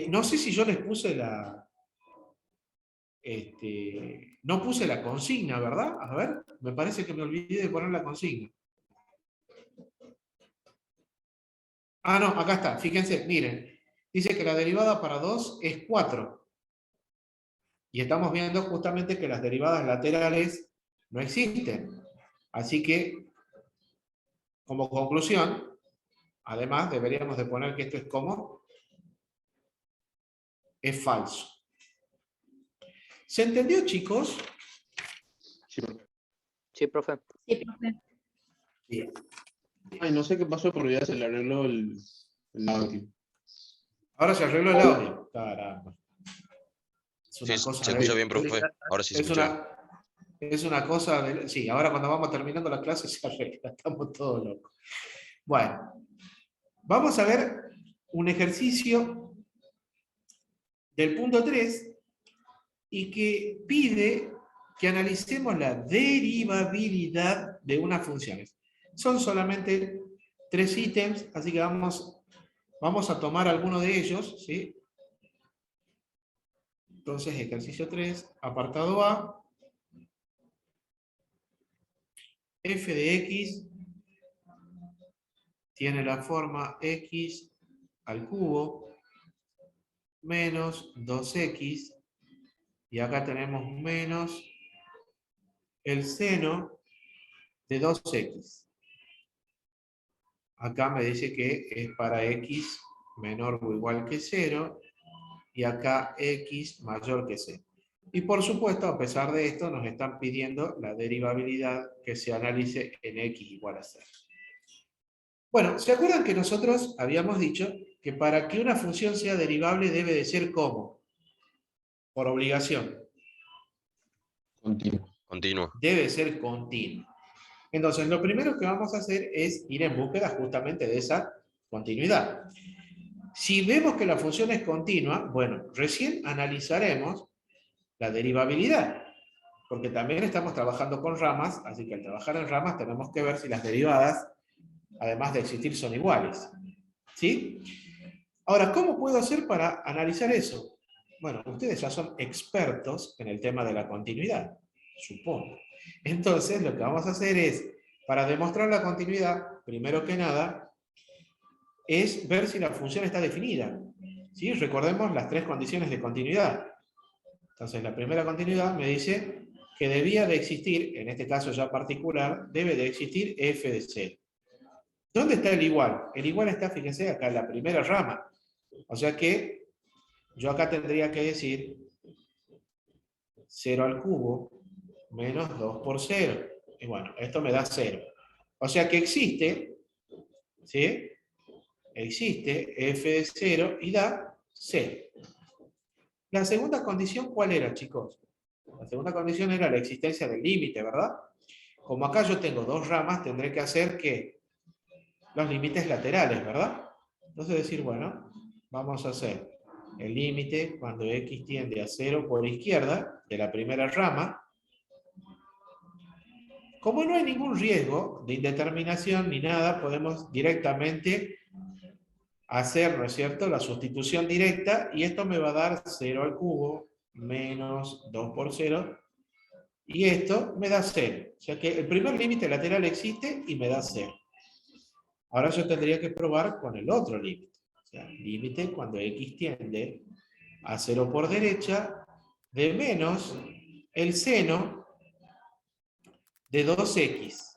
No sé si yo les puse no puse la consigna, ¿verdad? A ver, me parece que me olvidé de poner la consigna. Ah, no, acá está, fíjense, miren. Dice que la derivada para 2 es 4. Y estamos viendo justamente que las derivadas laterales no existen. Así que, como conclusión, además deberíamos de poner que esto es como es falso. ¿Se entendió, chicos? Sí, profe. Sí, profe. Sí, profe. Bien. Ay, no sé qué pasó, pero ya se le arregló el audio. Ahora se arregló el audio. Caramba. Es una Sí, cosa se escucha bien, profe. Ahora sí se escucha. Es una cosa de... Sí, ahora cuando vamos terminando la clase se arregla. Estamos todos locos. Bueno. Vamos a ver un ejercicio del punto 3 y que pide que analicemos la derivabilidad de unas funciones. Son solamente 3 ítems, así que vamos a tomar alguno de ellos, ¿sí? Entonces, ejercicio 3, apartado A, f de x tiene la forma x al cubo menos 2x, y acá tenemos menos el seno de 2x. Acá me dice que es para x menor o igual que 0, y acá x mayor que 0. Y por supuesto, a pesar de esto, nos están pidiendo la derivabilidad que se analice en x igual a 0. Bueno, ¿se acuerdan que nosotros habíamos dicho que para que una función sea derivable debe de ser ¿cómo? Por obligación. Continuo. Continuo. Debe ser continua. Entonces, lo primero que vamos a hacer es ir en búsqueda justamente de esa continuidad. Si vemos que la función es continua, bueno, recién analizaremos la derivabilidad, porque también estamos trabajando con ramas, así que al trabajar en ramas tenemos que ver si las derivadas, además de existir, son iguales. ¿Sí? Ahora, ¿cómo puedo hacer para analizar eso? Bueno, ustedes ya son expertos en el tema de la continuidad, supongo. Entonces, lo que vamos a hacer es, para demostrar la continuidad, primero que nada, es ver si la función está definida. ¿Sí? Recordemos las 3 condiciones de continuidad. Entonces, la primera continuidad me dice que debía de existir, en este caso ya particular, debe de existir f de 0. ¿Dónde está el igual? El igual está, fíjense, acá en la primera rama. O sea que yo acá tendría que decir 0 al cubo menos 2 por 0. Y bueno, esto me da 0. O sea que existe, ¿sí? Existe f de 0 y da 0. La segunda condición, ¿cuál era, chicos? La segunda condición era la existencia del límite, ¿verdad? Como acá yo tengo 2 ramas, tendré que hacer que los límites laterales, ¿verdad? Entonces decir, bueno, vamos a hacer el límite cuando x tiende a 0 por izquierda de la primera rama. Como no hay ningún riesgo de indeterminación ni nada, podemos directamente hacer, ¿no es cierto?, la sustitución directa, y esto me va a dar 0 al cubo menos 2 por 0, y esto me da 0. O sea que el primer límite lateral existe y me da 0. Ahora yo tendría que probar con el otro límite. O sea, límite cuando x tiende a 0 por derecha de menos el seno de 2x.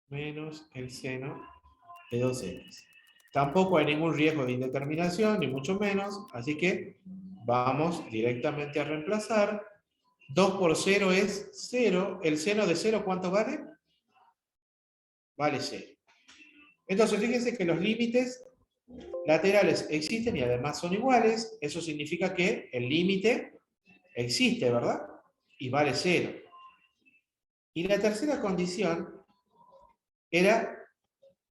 Menos el seno de 2x. Tampoco hay ningún riesgo de indeterminación, ni mucho menos, así que vamos directamente a reemplazar. 2 por 0 es 0. ¿El seno de 0 cuánto vale? Vale 0. Entonces, fíjense que los límites laterales existen y además son iguales. Eso significa que el límite existe, ¿verdad? Y vale 0. Y la tercera condición era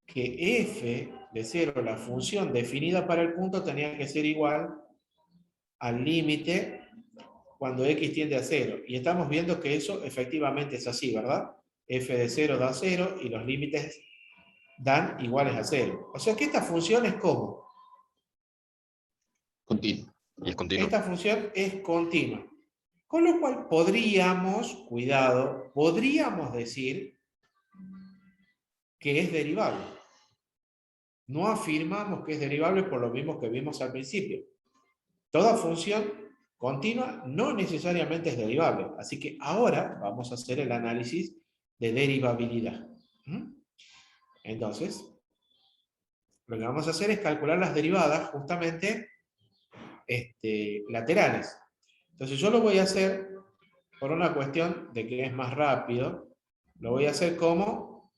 que f de 0, la función definida para el punto, tenía que ser igual al límite cuando x tiende a 0. Y estamos viendo que eso efectivamente es así, ¿verdad? F de 0 da 0 y los límites dan iguales a 0. O sea que esta función es ¿cómo? Continua. Y es continuo. Esta función es continua. Con lo cual podríamos, cuidado, podríamos decir que es derivable. No afirmamos que es derivable por lo mismo que vimos al principio. Toda función continua no necesariamente es derivable. Así que ahora vamos a hacer el análisis de derivabilidad. Entonces, lo que vamos a hacer es calcular las derivadas justamente laterales. Entonces yo lo voy a hacer por una cuestión de que es más rápido. Lo voy a hacer como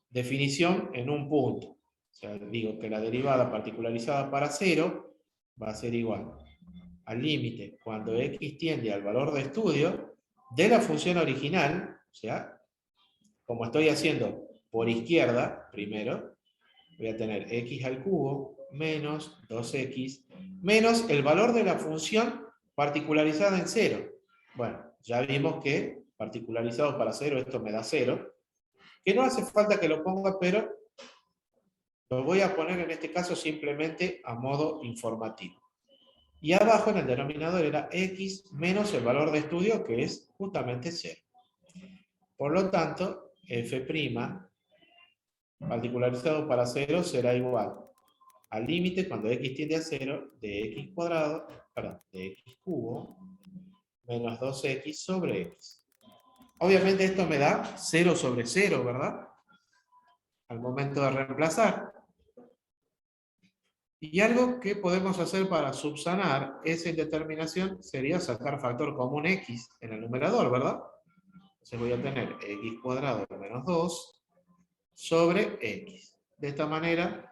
definición en un punto. O sea, digo que la derivada particularizada para 0 va a ser igual al límite cuando x tiende al valor de estudio de la función original, o sea, como estoy haciendo por izquierda, primero, voy a tener x al cubo menos 2x menos el valor de la función particularizada en 0. Bueno, ya vimos que particularizado para 0, esto me da 0, que no hace falta que lo ponga, pero lo voy a poner en este caso simplemente a modo informativo. Y abajo en el denominador era x menos el valor de estudio, que es justamente 0. Por lo tanto, f' particularizado para 0 será igual al límite cuando x tiende a 0 de x cuadrado, perdón, de x cubo menos 2x sobre x. Obviamente esto me da 0 sobre 0, ¿verdad? Al momento de reemplazar. Y algo que podemos hacer para subsanar esa indeterminación sería sacar factor común x en el numerador, ¿verdad? Entonces voy a tener x cuadrado menos 2 sobre x. De esta manera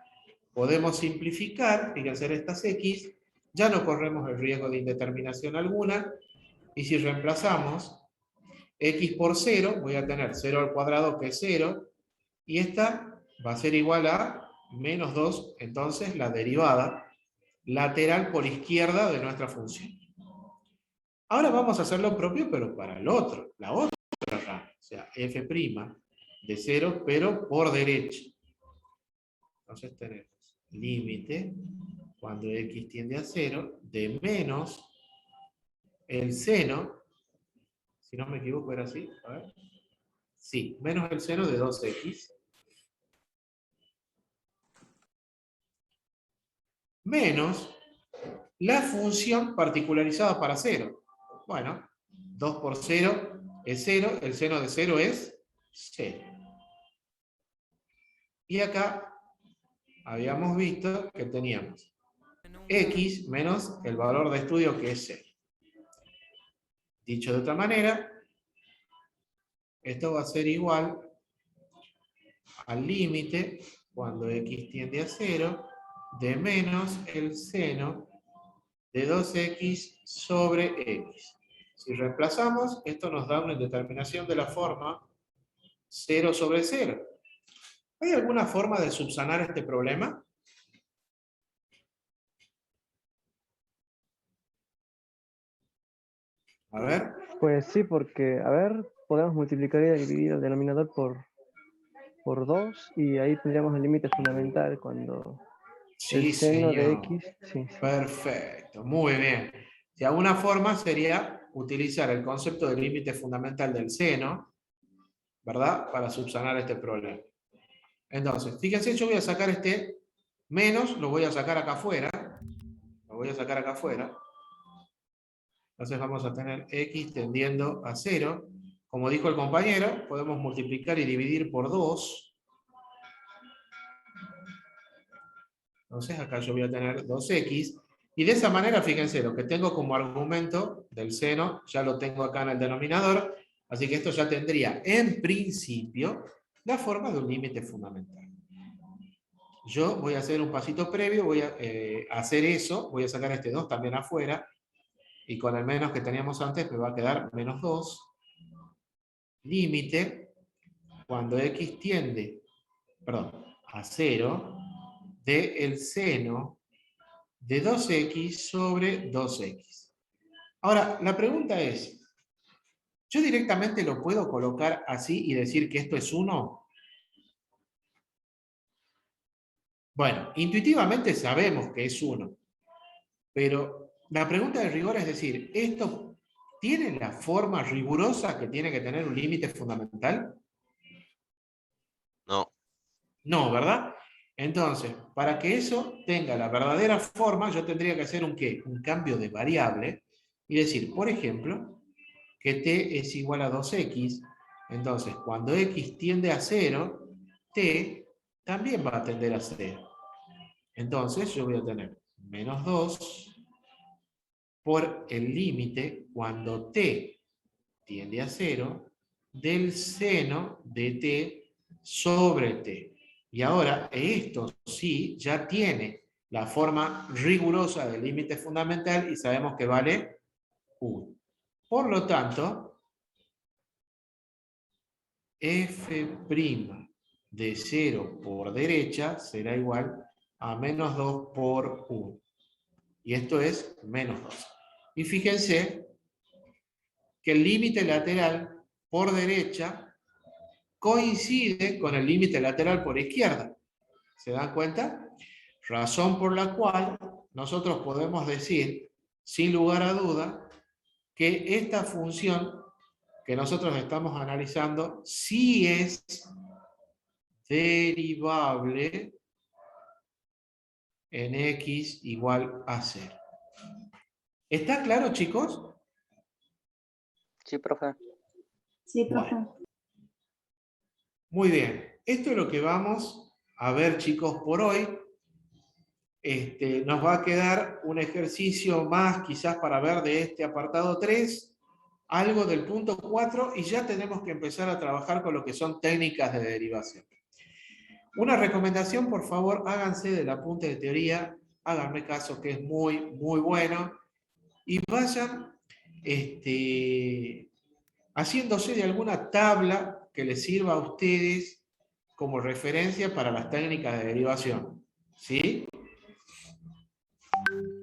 podemos simplificar, fíjense, estas x, ya no corremos el riesgo de indeterminación alguna, y si reemplazamos x por 0, voy a tener 0 al cuadrado que es 0, y esta va a ser igual a menos 2, entonces la derivada lateral por izquierda de nuestra función. Ahora vamos a hacer lo propio, pero para el otro, la otra rama, o sea, f' de 0, pero por derecha. Entonces tenemos límite, cuando x tiende a 0, de menos el seno, si no me equivoco era así, a ver. Sí, menos el seno de 2x, menos la función particularizada para 0. Bueno, 2 por 0 es 0, el seno de 0 es 0. Y acá habíamos visto que teníamos x menos el valor de estudio que es 0. Dicho de otra manera, esto va a ser igual al límite cuando x tiende a 0 de menos el seno de 2x sobre x. Si reemplazamos, esto nos da una indeterminación de la forma 0 sobre 0. ¿Hay alguna forma de subsanar este problema? A ver. Pues sí, porque, a ver, podemos multiplicar y dividir el denominador por 2 y ahí tendríamos el límite fundamental cuando Sí, el seno de señor. x... Sí. Perfecto, muy bien. De alguna forma sería utilizar el concepto del límite fundamental del seno, ¿verdad? Para subsanar este problema. Entonces, fíjense, yo voy a sacar este menos, lo voy a sacar acá afuera. Lo voy a sacar acá afuera. Entonces vamos a tener x tendiendo a 0. Como dijo el compañero, podemos multiplicar y dividir por 2. Entonces acá yo voy a tener 2x. Y de esa manera, fíjense, lo que tengo como argumento del seno, ya lo tengo acá en el denominador. Así que esto ya tendría, en principio, la forma de un límite fundamental. Yo voy a hacer un pasito previo, voy a hacer eso, voy a sacar este 2 también afuera. Y con el menos que teníamos antes me va a quedar menos 2. Límite, cuando x tiende, a 0, de el seno de 2x sobre 2x. Ahora, la pregunta es, ¿yo directamente lo puedo colocar así y decir que esto es 1? Bueno, intuitivamente sabemos que es 1, pero la pregunta de rigor es decir, ¿esto tiene la forma rigurosa que tiene que tener un límite fundamental? No. No, ¿verdad? Entonces, para que eso tenga la verdadera forma, yo tendría que hacer un ¿qué? Un cambio de variable y decir, por ejemplo, que t es igual a 2x. Entonces, cuando x tiende a 0, t también va a tender a 0. Entonces, yo voy a tener menos 2 por el límite cuando t tiende a 0 del seno de t sobre t. Y ahora esto sí ya tiene la forma rigurosa del límite fundamental y sabemos que vale 1. Por lo tanto, f' de 0 por derecha será igual a menos 2 por 1. Y esto es menos 2. Y fíjense que el límite lateral por derecha coincide con el límite lateral por izquierda. ¿Se dan cuenta? Razón por la cual nosotros podemos decir, sin lugar a duda, que esta función que nosotros estamos analizando sí es derivable en x igual a 0. ¿Está claro, chicos? Sí, profe. Sí, profe. Bueno. Muy bien. Esto es lo que vamos a ver, chicos, por hoy. Nos va a quedar un ejercicio más, quizás para ver de este apartado 3, algo del punto 4, y ya tenemos que empezar a trabajar con lo que son técnicas de derivación. Una recomendación, por favor, háganse del apunte de teoría, háganme caso que es muy, muy bueno, y vayan haciéndose de alguna tabla que les sirva a ustedes como referencia para las técnicas de derivación. ¿Sí?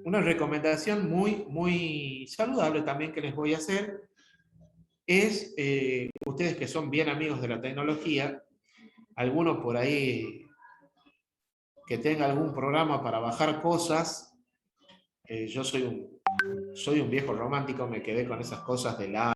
Una recomendación muy, muy saludable también que les voy a hacer es, ustedes que son bien amigos de la tecnología, alguno por ahí que tenga algún programa para bajar cosas, yo soy un viejo romántico, me quedé con esas cosas de la